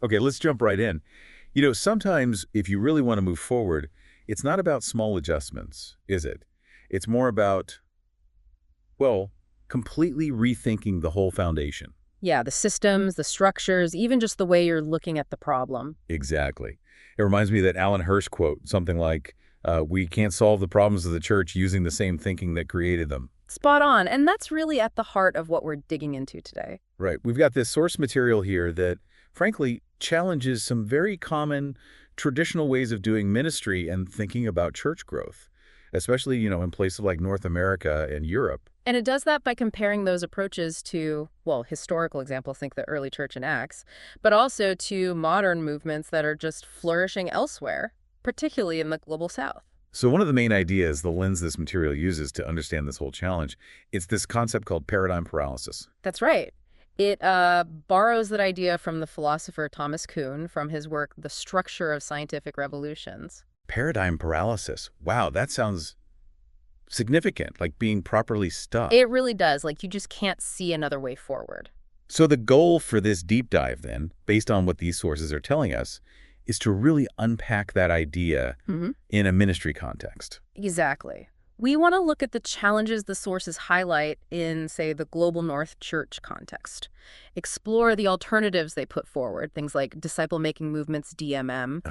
Okay, let's jump right in. Sometimes if you really want to move forward, it's not about small adjustments, is it? It's more about, well, completely rethinking the whole foundation. Yeah, the systems, the structures, even just the way you're looking at the problem. Exactly. It reminds me of that Alan Hirsch quote, something like, we can't solve the problems of the church using the same thinking that created them. Spot on. And that's really at the heart of what we're digging into today. Right. We've got this source material here that, frankly, challenges some very common traditional ways of doing ministry and thinking about church growth, especially, in places like North America and Europe. And it does that by comparing those approaches to, well, historical examples, think the early church in Acts, but also to modern movements that are just flourishing elsewhere, particularly in the global south. So one of the main ideas, the lens this material uses to understand this whole challenge, it's this concept called paradigm paralysis. That's right. It borrows that idea from the philosopher Thomas Kuhn from his work, The Structure of Scientific Revolutions. Paradigm paralysis. Wow, that sounds significant, like being properly stuck. It really does. Like, you just can't see another way forward. So the goal for this deep dive, then, based on what these sources are telling us, is to really unpack that idea in a ministry context. Exactly. We want to look at the challenges the sources highlight in, say, the global North Church context. Explore the alternatives they put forward, things like disciple-making movements, DMM,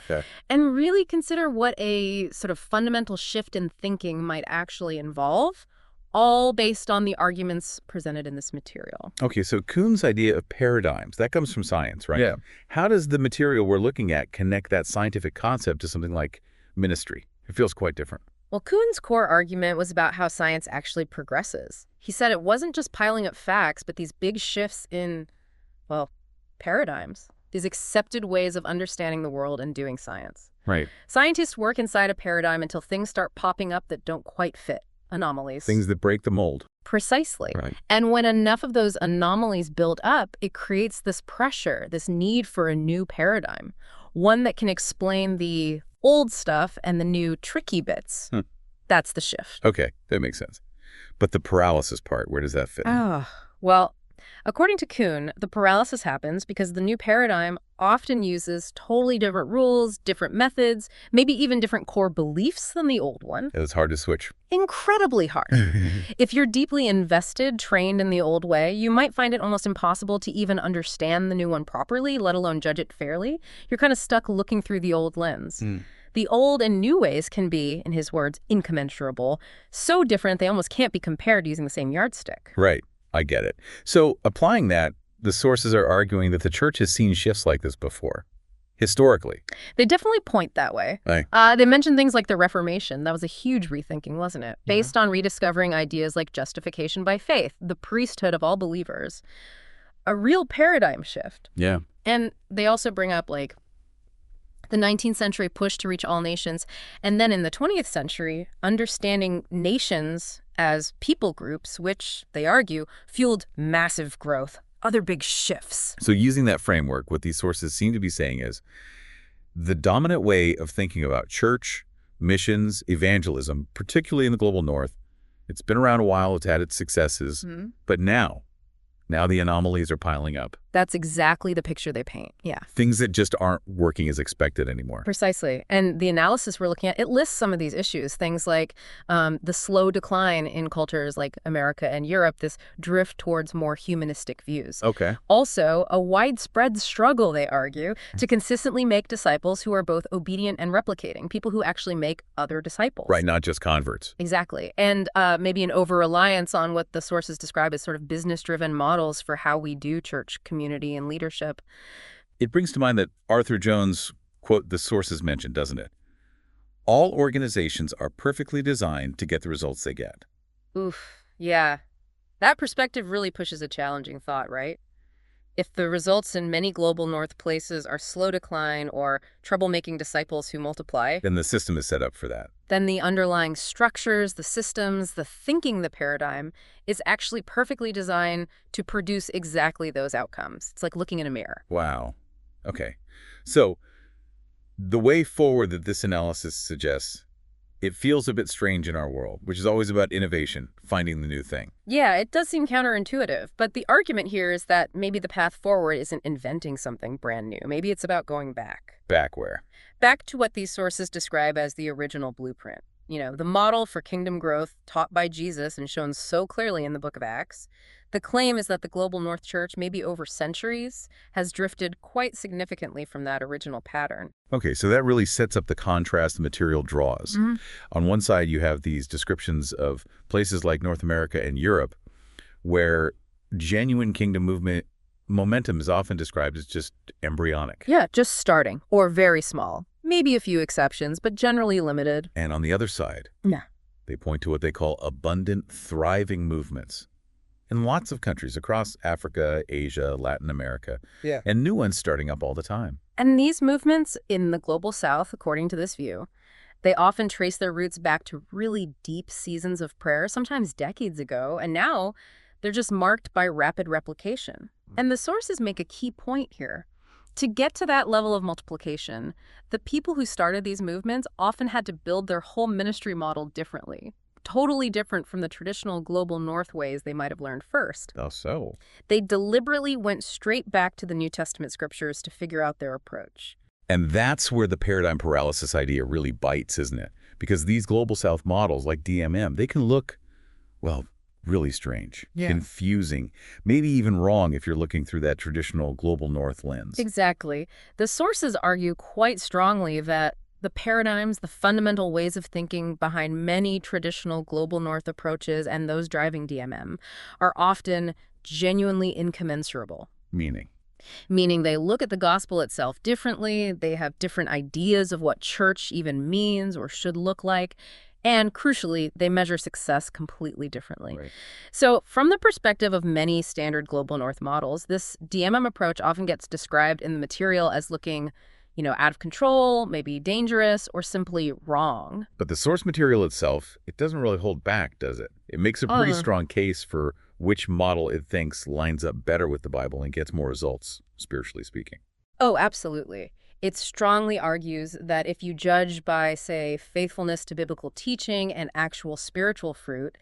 and really consider what a sort of fundamental shift in thinking might actually involve, all based on the arguments presented in this material. Okay, so Kuhn's idea of paradigms, that comes from science, right? Yeah. How does the material we're looking at connect that scientific concept to something like ministry? It feels quite different. Well, Kuhn's core argument was about how science actually progresses. He said it wasn't just piling up facts, but these big shifts in, well, paradigms, these accepted ways of understanding the world and doing science. Right. Scientists work inside a paradigm until things start popping up that don't quite fit. Anomalies. Things that break the mold. Precisely. Right. And when enough of those anomalies build up, it creates this pressure, this need for a new paradigm, one that can explain the old stuff and the new tricky bits. That's the shift. Okay, that makes sense. But the paralysis part, where does that fit? Well, according to Kuhn, the paralysis happens because the new paradigm often uses totally different rules, different methods, maybe even different core beliefs than the old one. It was hard to switch. Incredibly hard. If you're deeply invested, trained in the old way, you might find it almost impossible to even understand the new one properly, let alone judge it fairly. You're kind of stuck looking through the old lens. The old and new ways can be, in his words, incommensurable, so different they almost can't be compared using the same yardstick. Right. I get it. So applying that, the sources are arguing that the church has seen shifts like this before, historically. They definitely point that way. Right. They mentioned things like the Reformation. That was a huge rethinking, wasn't it? Based on rediscovering ideas like justification by faith, the priesthood of all believers. A real paradigm shift. Yeah. And they also bring up, like, the 19th century push to reach all nations. And then in the 20th century, understanding nations as people groups, which, they argue, fueled massive growth, other big shifts. So using that framework, what these sources seem to be saying is the dominant way of thinking about church, missions, evangelism, particularly in the global north, it's been around a while, it's had its successes, but now the anomalies are piling up. That's exactly the picture they paint, yeah. Things that just aren't working as expected anymore. Precisely. And the analysis we're looking at, it lists some of these issues, things like the slow decline in cultures like America and Europe, this drift towards more humanistic views. Okay. Also, a widespread struggle, they argue, to consistently make disciples who are both obedient and replicating, people who actually make other disciples. Right, not just converts. Exactly. And maybe an over-reliance on what the sources describe as sort of business-driven models for how we do church community and leadership. It brings to mind that Arthur Jones quote the sources mentioned, doesn't it? All organizations are perfectly designed to get the results they get. Oof, yeah. That perspective really pushes a challenging thought, right? If the results in many global north places are slow decline or trouble-making disciples who multiply, Then the system is set up for that. then the underlying structures, the systems, the thinking, the paradigm is actually perfectly designed to produce exactly those outcomes. It's like looking in a mirror. Wow. Okay. So the way forward that this analysis suggests It feels a bit strange in our world, which is always about innovation, finding the new thing. Yeah, it does seem counterintuitive, but the argument here is that maybe the path forward isn't inventing something brand new. Maybe it's about going back. Back where? Back to what these sources describe as the original blueprint. The model for kingdom growth taught by Jesus and shown so clearly in the book of Acts. The claim is that the global North Church, maybe over centuries, has drifted quite significantly from that original pattern. Okay, so that really sets up the contrast the material draws. On one side, you have these descriptions of places like North America and Europe, where genuine kingdom movement momentum is often described as just embryonic. Yeah, just starting, or very small. Maybe a few exceptions, but generally limited. And on the other side, Yeah. they point to what they call abundant, thriving movements in lots of countries across Africa, Asia, Latin America, and new ones starting up all the time. And these movements in the global south, according to this view, they often trace their roots back to really deep seasons of prayer, sometimes decades ago, and now they're just marked by rapid replication. And the sources make a key point here. To get to that level of multiplication, the people who started these movements often had to build their whole ministry model differently, totally different from the traditional global north ways they might have learned first. Oh, so? They deliberately went straight back to the New Testament scriptures to figure out their approach. And that's where the paradigm paralysis idea really bites, isn't it? Because these global south models, like DMM, they can look, well, really strange, confusing, maybe even wrong if you're looking through that traditional global north lens. Exactly. The sources argue quite strongly that the paradigms, the fundamental ways of thinking behind many traditional global north approaches and those driving DMM are often genuinely incommensurable. Meaning they look at the gospel itself differently, they have different ideas of what church even means or should look like, and crucially, they measure success completely differently. Right. So from the perspective of many standard global north models, this DMM approach often gets described in the material as looking, out of control, maybe dangerous, or simply wrong. But the source material itself, it doesn't really hold back, does it? It makes a pretty strong case for which model it thinks lines up better with the Bible and gets more results, spiritually speaking. Oh, absolutely. It strongly argues that if you judge by, say, faithfulness to biblical teaching and actual spiritual fruit,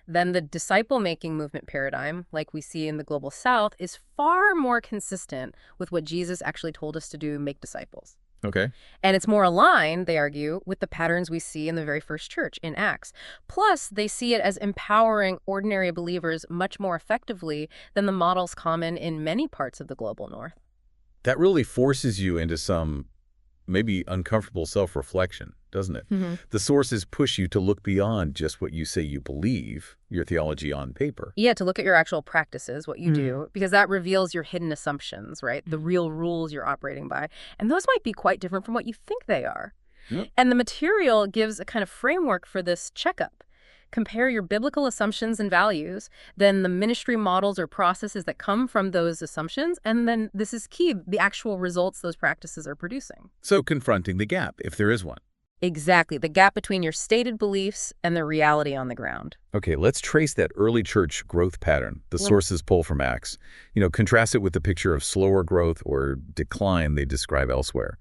then the disciple-making movement paradigm, like we see in the global south, is far more consistent with what Jesus actually told us to do, make disciples. Okay. And it's more aligned, they argue, with the patterns we see in the very first church, in Acts. Plus, they see it as empowering ordinary believers much more effectively than the models common in many parts of the global north. That really forces you into some maybe uncomfortable self-reflection, doesn't it? The sources push you to look beyond just what you say you believe, your theology on paper. Yeah, to look at your actual practices, what you do, because that reveals your hidden assumptions, right? The real rules you're operating by. And those might be quite different from what you think they are. And the material gives a kind of framework for this checkup. Compare your biblical assumptions and values, then the ministry models or processes that come from those assumptions, and then this is key, the actual results those practices are producing. So confronting the gap, if there is one. Exactly, the gap between your stated beliefs and the reality on the ground. Okay, let's trace that early church growth pattern the sources pull from Acts. Contrast it with the picture of slower growth or decline they describe elsewhere.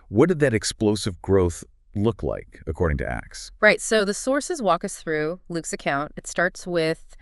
What did that explosive growth look like, according to Acts? Right, so the sources walk us through Luke's account. It starts with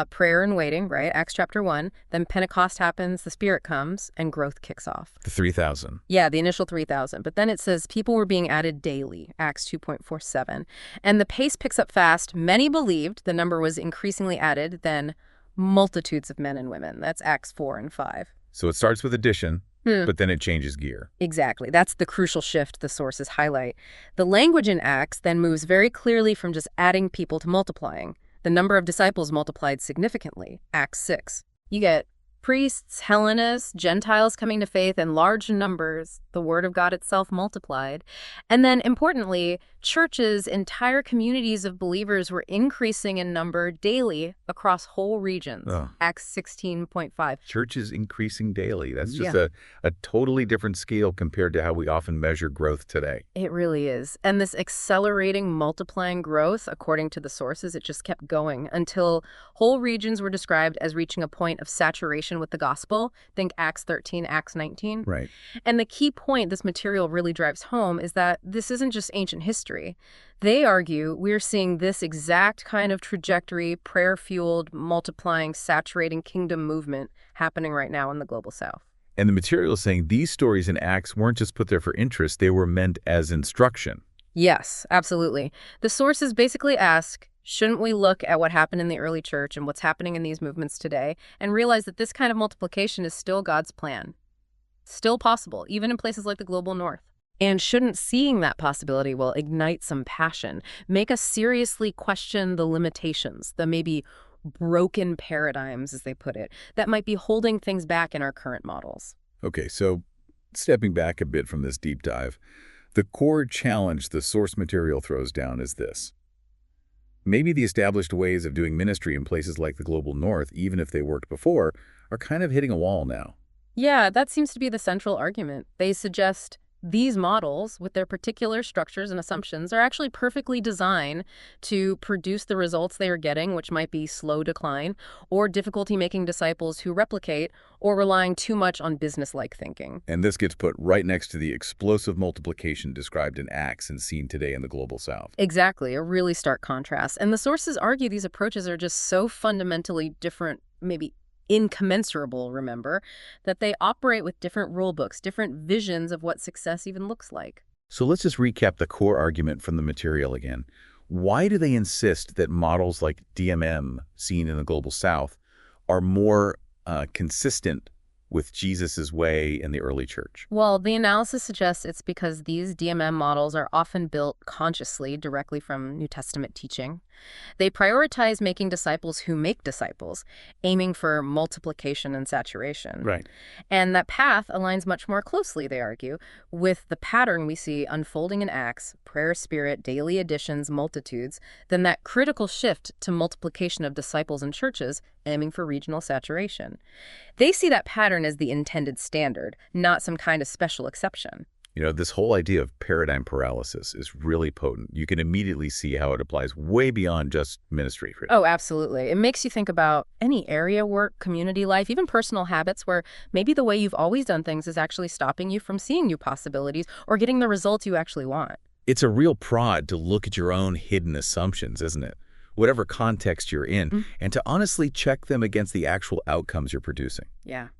prayer and waiting, right? Acts chapter 1. Then Pentecost happens, the Spirit comes, and growth kicks off. The 3,000. Yeah, the initial 3,000. But then it says people were being added daily, Acts 2.47. And the pace picks up fast. Many believed, the number was increasingly added, then multitudes of men and women. That's Acts 4 and 5. So it starts with addition, but then it changes gear. Exactly. That's the crucial shift the sources highlight. The language in Acts then moves very clearly from just adding people to multiplying. The number of disciples multiplied significantly, Acts 6. You get priests, Hellenists, Gentiles coming to faith in large numbers, the word of God itself multiplied. And then, importantly, churches, entire communities of believers were increasing in number daily across whole regions, Acts 16.5. Churches increasing daily. That's just a totally different scale compared to how we often measure growth today. It really is. And this accelerating, multiplying growth, according to the sources, it just kept going until whole regions were described as reaching a point of saturation connection with the gospel. Think Acts 13, Acts 19. Right. And the key point this material really drives home is that this isn't just ancient history. They argue we're seeing this exact kind of trajectory, prayer-fueled, multiplying, saturating kingdom movement happening right now in the global south. And the material is saying these stories in Acts weren't just put there for interest, they were meant as instruction. Yes, absolutely. The sources basically ask, shouldn't we look at what happened in the early church and what's happening in these movements today and realize that this kind of multiplication is still God's plan? Still possible, even in places like the global north. And shouldn't seeing that possibility will ignite some passion, make us seriously question the limitations, the maybe broken paradigms, as they put it, that might be holding things back in our current models. Okay, so stepping back a bit from this deep dive, the core challenge the source material throws down is this. Maybe the established ways of doing ministry in places like the global north, even if they worked before, are kind of hitting a wall now. Yeah, that seems to be the central argument. They suggest these models, with their particular structures and assumptions, are actually perfectly designed to produce the results they are getting, which might be slow decline, or difficulty making disciples who replicate, or relying too much on business-like thinking. And this gets put right next to the explosive multiplication described in Acts and seen today in the global south. Exactly, a really stark contrast. And the sources argue these approaches are just so fundamentally different, maybe incommensurable, remember, that they operate with different rule books, different visions of what success even looks like. So let's just recap the core argument from the material again. Why do they insist that models like DMM, seen in the global south, are more consistent with Jesus's way in the early church? Well, the analysis suggests it's because these DMM models are often built consciously, directly from New Testament teaching. They prioritize making disciples who make disciples, aiming for multiplication and saturation. Right. And that path aligns much more closely, they argue, with the pattern we see unfolding in Acts, prayer spirit, daily additions, multitudes, than that critical shift to multiplication of disciples and churches, aiming for regional saturation. They see that pattern as the intended standard, not some kind of special exception. You know, this whole idea of paradigm paralysis is really potent. You can immediately see how it applies way beyond just ministry. Oh, absolutely. It makes you think about any area, work, community life, even personal habits where maybe the way you've always done things is actually stopping you from seeing new possibilities or getting the results you actually want. It's a real prod to look at your own hidden assumptions, isn't it? Whatever context you're in, and to honestly check them against the actual outcomes you're producing. Yeah.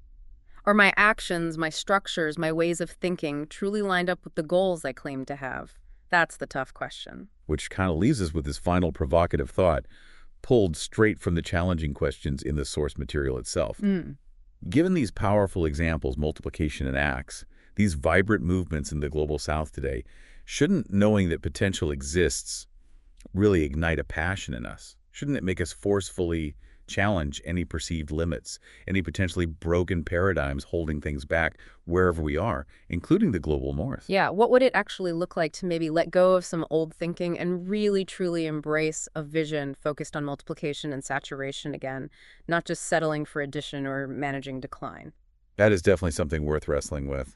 Are my actions, my structures, my ways of thinking truly lined up with the goals I claim to have? That's the tough question. Which kind of leaves us with this final provocative thought, pulled straight from the challenging questions in the source material itself. Given these powerful examples, multiplication and Acts, these vibrant movements in the global south today, shouldn't knowing that potential exists really ignite a passion in us? Shouldn't it make us forcefully challenge any perceived limits, any potentially broken paradigms holding things back wherever we are, including the global north? Yeah, what would it actually look like to maybe let go of some old thinking and really truly embrace a vision focused on multiplication and saturation again, not just settling for addition or managing decline? That is definitely something worth wrestling with.